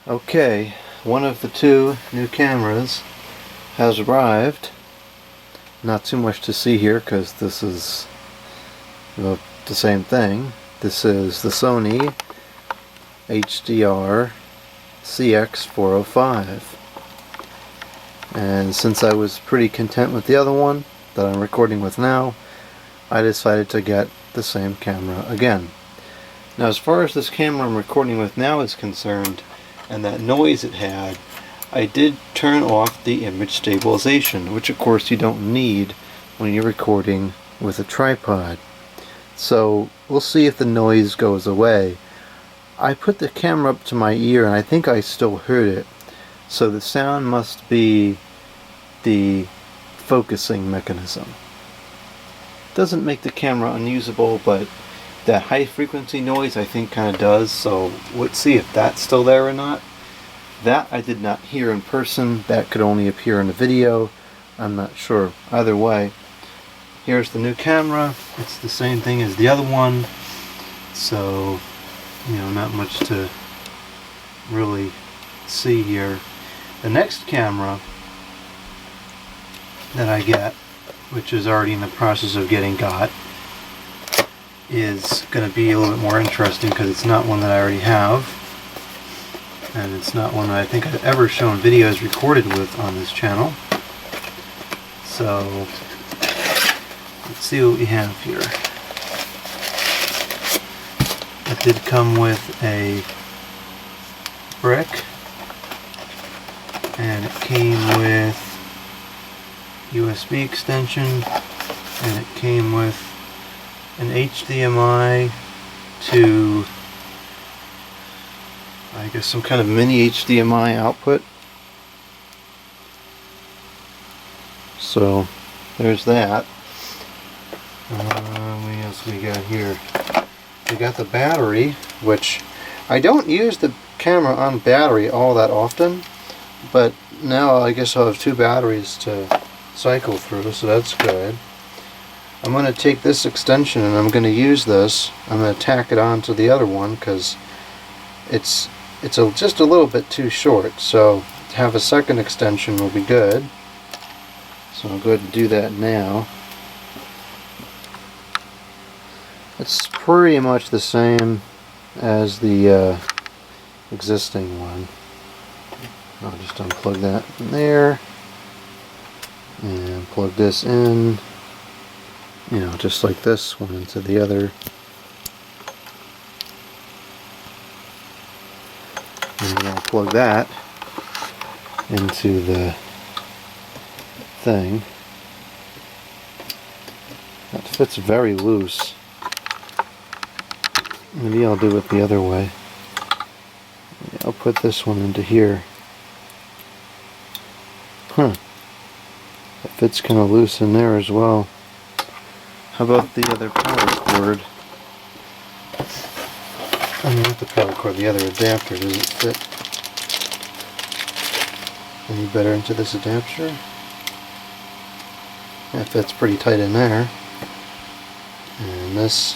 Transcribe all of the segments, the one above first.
Okay, one of the two new cameras has arrived. Not too much to see here because this is the same thing. This is the Sony HDR-CX405. And since I was pretty content with the other one that I'm recording with now, I decided to get the same camera again. Now, as far as this camera I'm recording with now is concerned, and that noise it had, I did turn off the image stabilization, which of course you don't need when you're recording with a tripod. So we'll see if the noise goes away. I put the camera up to my ear and I think I still heard it. So the sound must be the focusing mechanism. Doesn't make the camera unusable, but that high frequency noise I think kind of does, so let's see if that's still there or not. That I did not hear in person, that could only appear in the video, I'm not sure. Either way, here's the new camera. It's the same thing as the other one, so not much to really see here. The next camera that I get, which is already in the process of getting got, is going to be a little bit more interesting because it's not one that I already have, and it's not one that I think I've ever shown videos recorded with on this channel. So let's see what we have here. It did come with a brick, and it came with USB extension, and it came with an HDMI to, I guess, some kind of mini HDMI output. So there's that. What else we got here? We got the battery, which I don't use the camera on battery all that often, but now I guess I'll have two batteries to cycle through, so that's good. I'm going to take this extension and I'm going to use this. I'm going to tack it on to the other one because it's just a little bit too short, so to have a second extension will be good. So I'll go ahead and do that now. It's pretty much the same as the existing one. I'll just unplug that from there and plug this in, just like this one into the other. And then I'll plug that into the thing. That fits very loose. Maybe I'll do it the other way. I'll put this one into here. It fits kind of loose in there as well. How about the other power cord? Not the power cord, the other adapter. Does it fit any better into this adapter? Yeah, it fits pretty tight in there. And this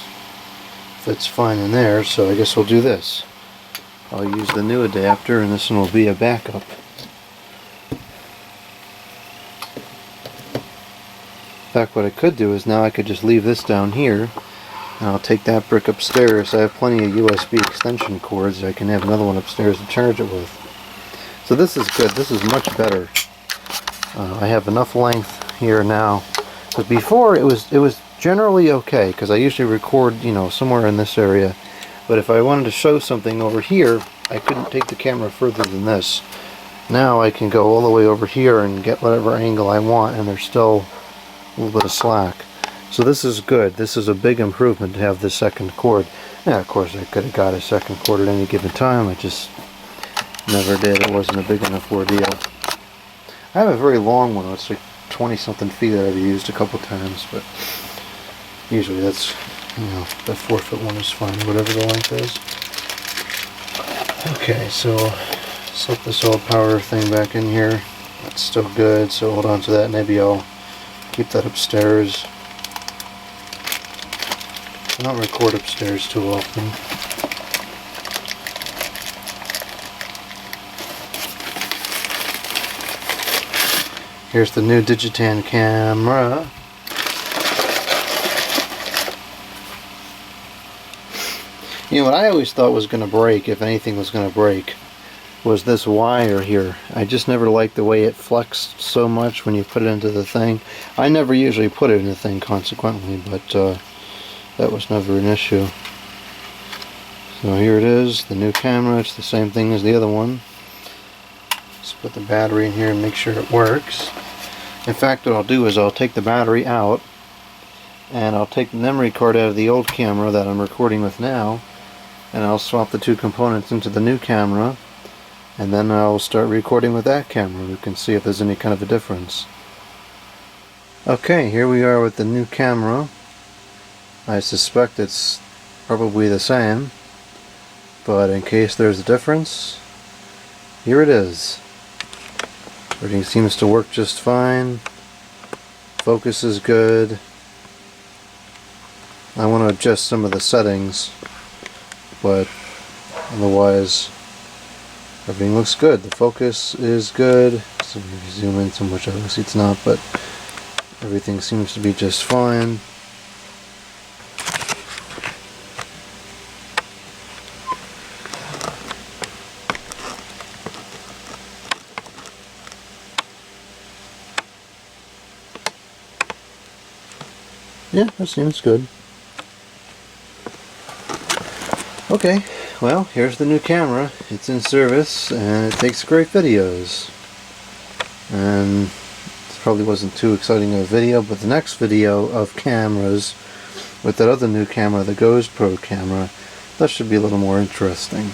fits fine in there, so I guess we'll do this. I'll use the new adapter and this one will be a backup. In fact, what I could do is now I could just leave this down here and I'll take that brick upstairs. I have plenty of USB extension cords. I can have another one upstairs to charge it with. So this is good. This is much better. I have enough length here now. But before it was generally okay because I usually record somewhere in this area. But if I wanted to show something over here, I couldn't take the camera further than this. Now I can go all the way over here and get whatever angle I want, and there's still a little bit of slack. So this is good. This is a big improvement to have this second cord. Yeah, of course I could have got a second cord at any given time. I just never did. It wasn't a big enough ordeal. I have a very long one. It's like 20 something feet that I've used a couple times, but usually that's, the 4-foot one is fine, whatever the length is. Okay, so slip this old power thing back in here. That's still good, so hold on to that. Maybe I'll keep that upstairs. I don't record upstairs too often. Here's the new Digitan camera. You know what I always thought was going to break, if anything was going to break, was this wire here. I just never liked the way it flexed so much when you put it into the thing. I never usually put it in the thing consequently, but that was never an issue. So here it is, the new camera. It's the same thing as the other one. Let's put the battery in here and make sure it works. In fact, what I'll do is I'll take the battery out and I'll take the memory card out of the old camera that I'm recording with now, and I'll swap the two components into the new camera, and then I'll start recording with that camera. We can see if there's any kind of a difference. Okay, here we are with the new camera. I suspect it's probably the same, but in case there's a difference, here it is. Everything seems to work just fine. Focus is good. I want to adjust some of the settings, but otherwise everything looks good. The focus is good. So if you zoom in so much, obviously it's not, but everything seems to be just fine. Yeah, that seems good. Okay, well, here's the new camera. It's in service and it takes great videos. And this probably wasn't too exciting of a video, but the next video of cameras with that other new camera, the GoPro camera, that should be a little more interesting.